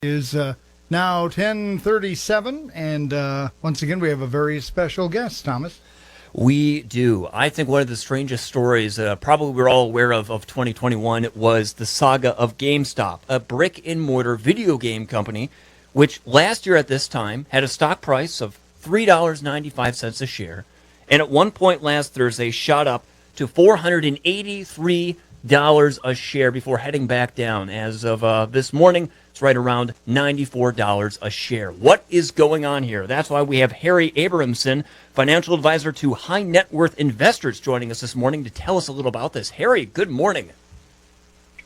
Is now 10:37, and once again we have a very special guest, Thomas. We do. I think one of the strangest stories, probably we're all aware of 2021, was the saga of GameStop, a brick-and-mortar video game company, which last year at this time had a stock price of $3.95 a share, and at one point last Thursday shot up to $483 a share before heading back down. As of this morning, it's right around $94 a share. What is going on here? That's why we have Harry Abramson, financial advisor to high net worth investors, joining us this morning to tell us a little about this. Harry, good morning.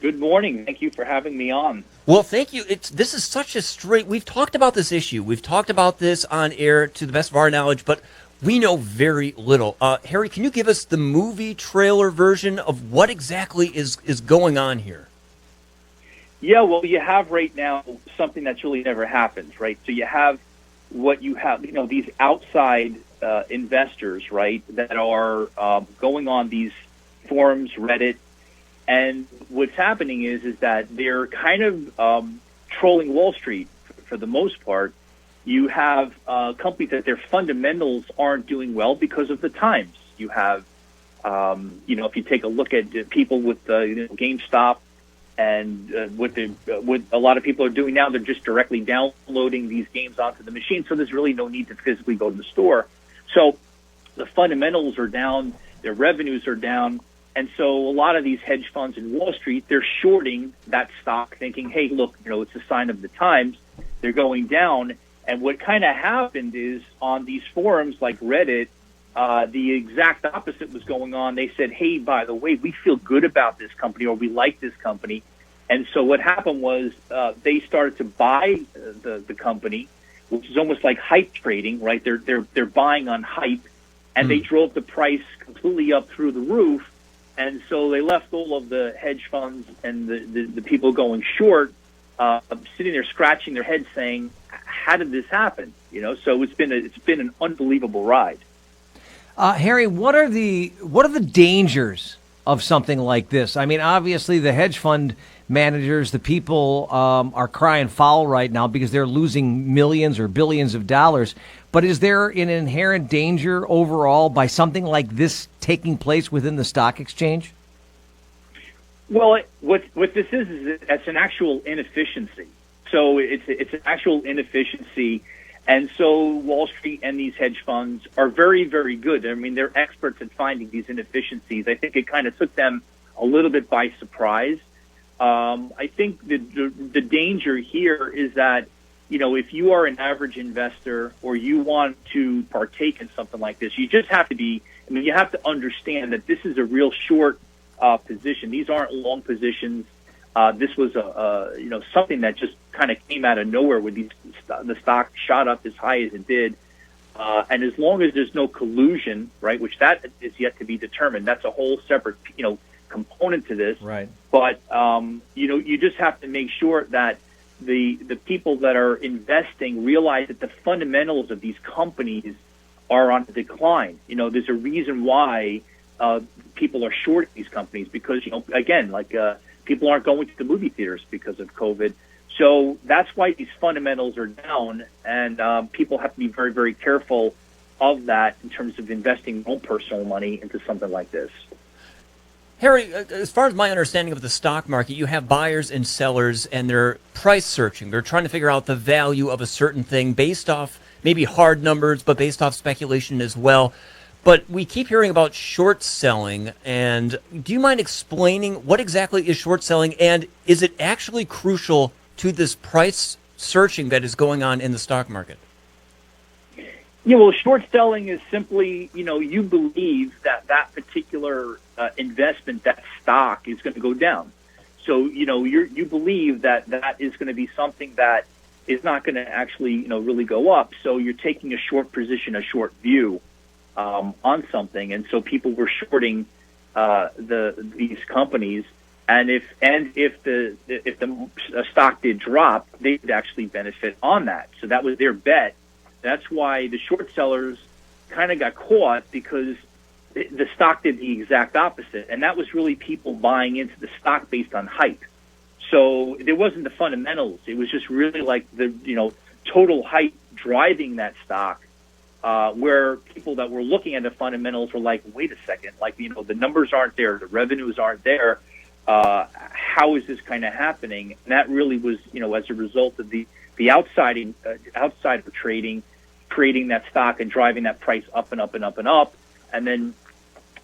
Good morning. Thank you for having me on. Well, thank you. This is such a straight. We've talked about this issue. We've talked about this on air to the best of our knowledge, but we know very little. Harry, can you give us the movie trailer version of what exactly is going on here? Yeah, well, you have right now something that's really never happens, right? So you have these outside investors, right, that are going on these forums, Reddit, and what's happening is that they're kind of trolling Wall Street for the most part. You have companies that their fundamentals aren't doing well because of the times. You have, if you take a look at people with GameStop and what a lot of people are doing now, they're just directly downloading these games onto the machine. So there's really no need to physically go to the store. So the fundamentals are down, their revenues are down. And so a lot of these hedge funds in Wall Street, they're shorting that stock thinking, hey, look, it's a sign of the times. They're going down. And what kind of happened is on these forums like Reddit, the exact opposite was going on. They said, hey, by the way, we feel good about this company or we like this company. And so what happened was they started to buy the company, which is almost like hype trading, right? They're buying on hype, and they drove the price completely up through the roof. And so they left all of the hedge funds and the people going short sitting there scratching their heads saying, how did this happen? So it's been an unbelievable ride. Harry, what are the dangers of something like this? I mean, obviously the hedge fund managers, the people are crying foul right now because they're losing millions or billions of dollars. But is there an inherent danger overall by something like this taking place within the stock exchange? Well, what this is it's an actual inefficiency. So it's an actual inefficiency. And so Wall Street and these hedge funds are very, very good. I mean, they're experts at finding these inefficiencies. I think it kind of took them a little bit by surprise. I think the danger here is that, if you are an average investor or you want to partake in something like this, you just have to you have to understand that this is a real short position. These aren't long positions. This was something that just kind of came out of nowhere when the stock shot up as high as it did. And as long as there's no collusion, right, which that is yet to be determined, that's a whole separate, component to this. Right. But, you just have to make sure that the people that are investing realize that the fundamentals of these companies are on decline. There's a reason why people are short these companies because, again, people aren't going to the movie theaters because of COVID. So that's why these fundamentals are down, and people have to be very, very careful of that in terms of investing their own personal money into something like this. Harry, as far as my understanding of the stock market, you have buyers and sellers, and they're price searching. They're trying to figure out the value of a certain thing based off maybe hard numbers, but based off speculation as well. But we keep hearing about short selling, and do you mind explaining what exactly is short selling, and is it actually crucial to this price searching that is going on in the stock market? Yeah, well, short selling is simply, you believe that particular investment, that stock is going to go down. So, you believe that is going to be something that is not going to actually, really go up. So you're taking a short position, a short view on something. And so people were shorting these companies. And if the stock did drop, they would actually benefit on that. So that was their bet. That's why the short sellers kind of got caught because the stock did the exact opposite. And that was really people buying into the stock based on hype. So there wasn't the fundamentals. It was just really like the total hype driving that stock, where people that were looking at the fundamentals were like, wait a second, like the numbers aren't there, the revenues aren't there. How is this kind of happening? And that really was as a result of the outsider trading, creating that stock and driving that price up and up and up and up, and then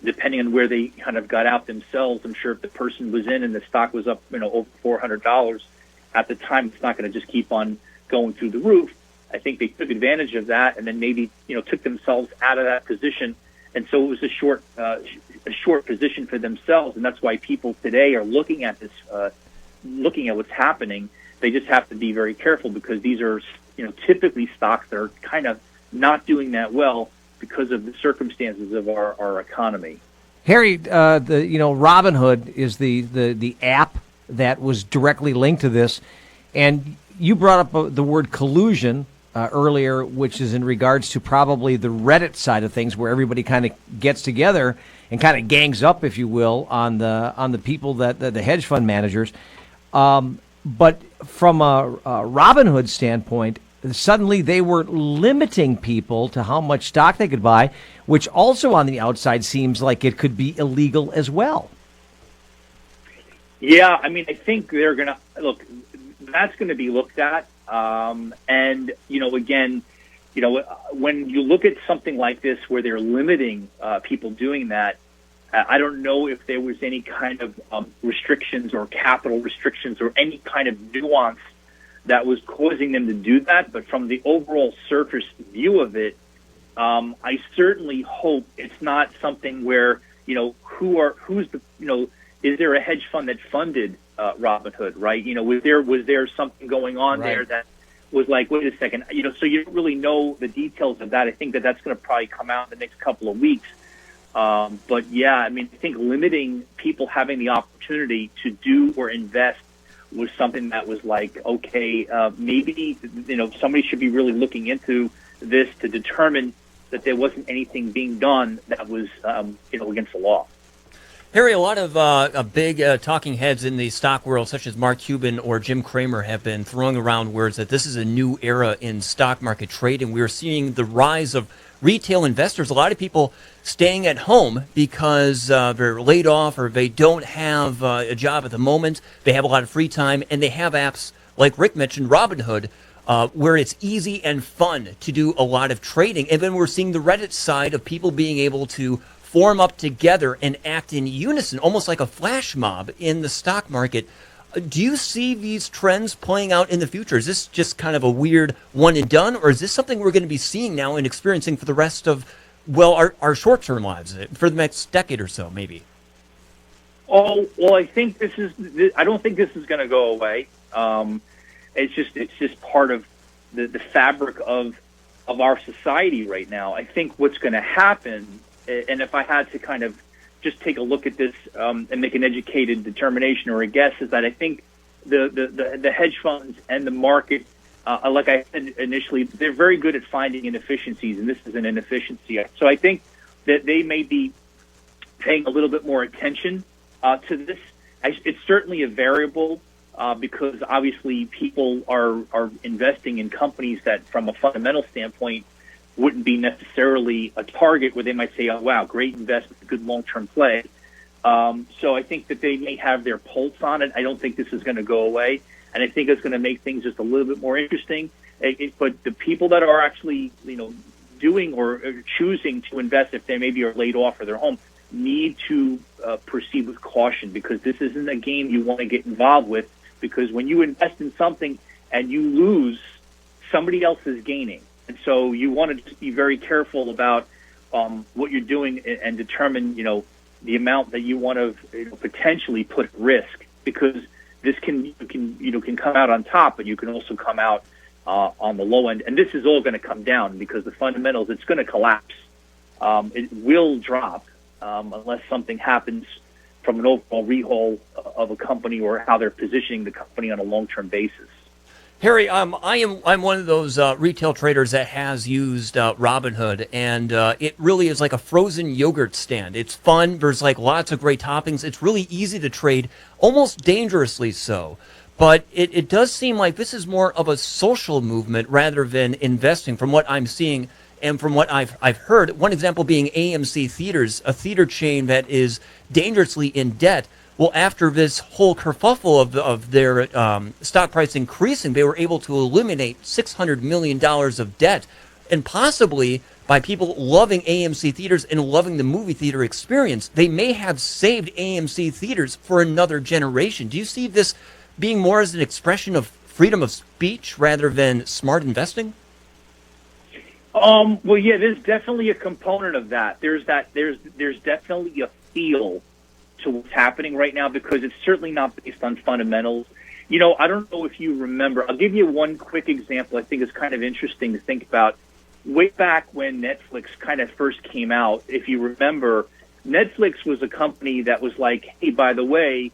depending on where they kind of got out themselves, I'm sure if the person was in and the stock was up, over $400 at the time, it's not going to just keep on going through the roof. I think they took advantage of that and then maybe, took themselves out of that position. And so it was a short position for themselves. And that's why people today are looking at this, looking at what's happening. They just have to be very careful because these are, typically stocks that are kind of not doing that well because of the circumstances of our economy. Harry, Robinhood is the app that was directly linked to this, and you brought up the word collusion earlier, which is in regards to probably the Reddit side of things, where everybody kind of gets together and kind of gangs up, if you will, on the people that the hedge fund managers. But from a Robinhood standpoint, suddenly they were limiting people to how much stock they could buy, which also on the outside seems like it could be illegal as well. Yeah, I mean, I think they're going to look. That's going to be looked at, and again, when you look at something like this where they're limiting people doing that, I don't know if there was any kind of restrictions or capital restrictions or any kind of nuance that was causing them to do that. But from the overall surface view of it, I certainly hope it's not something where is there a hedge fund that funded Robinhood, right? Was there something going on there that was like, wait a second, so you don't really know the details of that. I think that's going to probably come out in the next couple of weeks. But yeah, I mean, I think limiting people having the opportunity to do or invest was something that was like, okay, maybe, somebody should be really looking into this to determine that there wasn't anything being done that was, against the law. Harry, a lot of big talking heads in the stock world, such as Mark Cuban or Jim Cramer, have been throwing around words that this is a new era in stock market trading. We're seeing the rise of retail investors, a lot of people staying at home because they're laid off or they don't have a job at the moment. They have a lot of free time, and they have apps like Rick mentioned, Robinhood, where it's easy and fun to do a lot of trading. And then we're seeing the Reddit side of people being able to form up together and act in unison, almost like a flash mob in the stock market. Do you see these trends playing out in the future? Is this just kind of a weird one and done, or is this something we're going to be seeing now and experiencing for the rest of, our short-term lives, for the next decade or so, maybe? Oh, well, I think I don't think this is going to go away. It's just part of the fabric of our society right now. I think what's going to happen, and if I had to kind of just take a look at this and make an educated determination or a guess, is that I think the hedge funds and the market, like I said initially, they're very good at finding inefficiencies, and this is an inefficiency. So I think that they may be paying a little bit more attention to this. It's certainly a variable because obviously people are investing in companies that, from a fundamental standpoint, wouldn't be necessarily a target where they might say, oh, wow, great investment, good long-term play. So I think that they may have their pulse on it. I don't think this is going to go away. And I think it's going to make things just a little bit more interesting. But the people that are actually, doing or choosing to invest, if they maybe are laid off or they're home, need to proceed with caution, because this isn't a game you want to get involved with, because when you invest in something and you lose, somebody else is gaining. And so you want to just be very careful about what you're doing and determine, the amount that you want to potentially put at risk, because this can come out on top, but you can also come out on the low end. And this is all going to come down because the fundamentals, it's going to collapse. It will drop unless something happens from an overall rehaul of a company or how they're positioning the company on a long-term basis. Harry, I'm one of those retail traders that has used Robinhood, and it really is like a frozen yogurt stand. It's fun. There's like lots of great toppings. It's really easy to trade, almost dangerously so. But it does seem like this is more of a social movement rather than investing, from what I'm seeing and from what I've heard. One example being AMC Theaters, a theater chain that is dangerously in debt. Well, after this whole kerfuffle of their stock price increasing, they were able to eliminate $600 million of debt. And possibly by people loving AMC Theaters and loving the movie theater experience, they may have saved AMC Theaters for another generation. Do you see this being more as an expression of freedom of speech rather than smart investing? Well, yeah, there's definitely a component of that. There's definitely a feel to what's happening right now, because it's certainly not based on fundamentals. I don't know if you remember. I'll give you one quick example I think is kind of interesting to think about. Way back when Netflix kind of first came out, if you remember, Netflix was a company that was like, hey, by the way,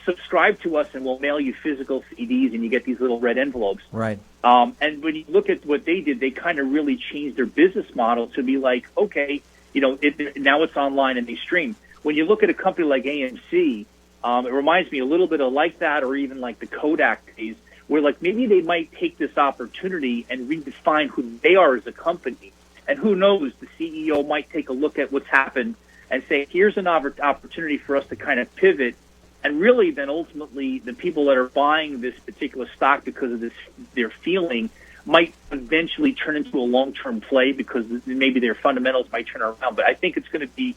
subscribe to us and we'll mail you physical CDs and you get these little red envelopes. Right. And when you look at what they did, they kind of really changed their business model to be like, okay, now it's online and they stream. When you look at a company like AMC, it reminds me a little bit of like that, or even like the Kodak days, where like maybe they might take this opportunity and redefine who they are as a company. And who knows, the CEO might take a look at what's happened and say, here's an opportunity for us to kind of pivot. And really then ultimately the people that are buying this particular stock because of their feeling might eventually turn into a long-term play, because maybe their fundamentals might turn around. But I think it's going to be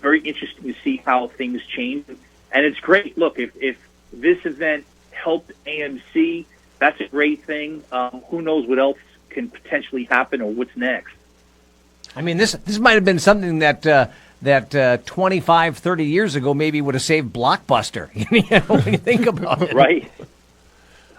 very interesting to see how things change. And it's great. Look, if this event helped AMC, that's a great thing. Who knows what else can potentially happen or what's next? I mean, this might have been something that 25, 30 years ago maybe would have saved Blockbuster, when you think about it. Right.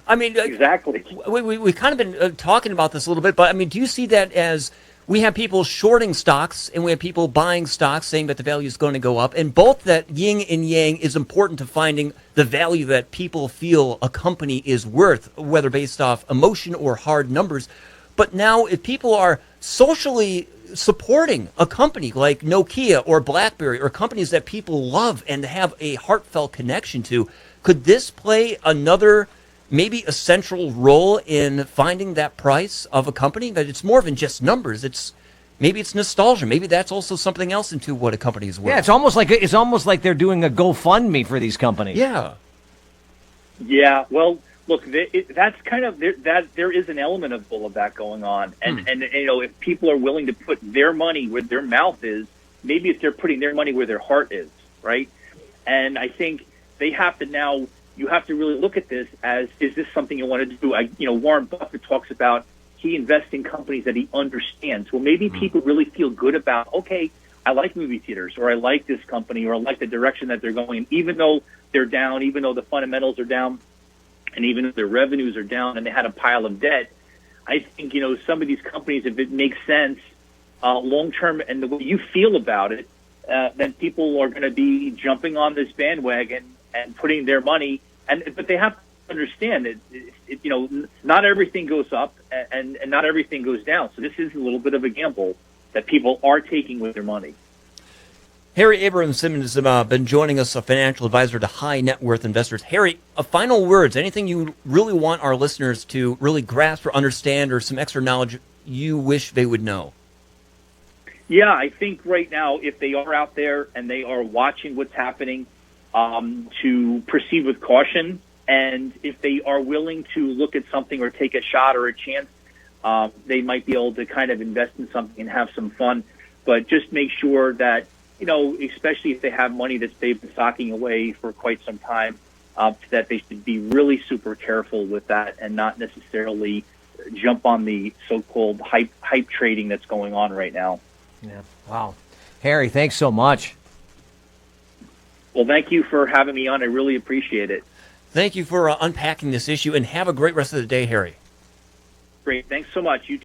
I mean, exactly. We've kind of been talking about this a little bit, but I mean, do you see that as we have people shorting stocks and we have people buying stocks saying that the value is going to go up, and both that yin and yang is important to finding the value that people feel a company is worth, whether based off emotion or hard numbers. But now if people are socially supporting a company like Nokia or BlackBerry, or companies that people love and have a heartfelt connection to, could this play another, maybe a central role in finding that price of a company? That it's more than just numbers. Maybe it's nostalgia. Maybe that's also something else into what a company is worth. Yeah, it's almost like they're doing a GoFundMe for these companies. Yeah. Yeah. Well, look, that's kind of there is an element of all of that going on, and if people are willing to put their money where their mouth is, maybe if they're putting their money where their heart is, right? And I think they have to now. You have to really look at this as, is this something you want to do? Warren Buffett talks about he invests in companies that he understands. Well, maybe people really feel good about, okay, I like movie theaters, or I like this company, or I like the direction that they're going, even though they're down, even though the fundamentals are down, and even if their revenues are down and they had a pile of debt. I think, some of these companies, if it makes sense long-term and the way you feel about it, then people are going to be jumping on this bandwagon and putting their money. But they have to understand that, not everything goes up and not everything goes down. So this is a little bit of a gamble that people are taking with their money. Harry Abrams-Simmons has been joining us, a financial advisor to high net worth investors. Harry, final words, anything you really want our listeners to really grasp or understand, or some extra knowledge you wish they would know? Yeah, I think right now, if they are out there and they are watching what's happening, to proceed with caution. And if they are willing to look at something or take a shot or a chance, they might be able to kind of invest in something and have some fun. But just make sure that, especially if they have money that they've been stocking away for quite some time, that they should be really super careful with that and not necessarily jump on the so-called hype trading that's going on right now. Yeah. Wow. Harry, thanks so much. Well, thank you for having me on. I really appreciate it. Thank you for unpacking this issue, and have a great rest of the day, Harry. Great. Thanks so much. You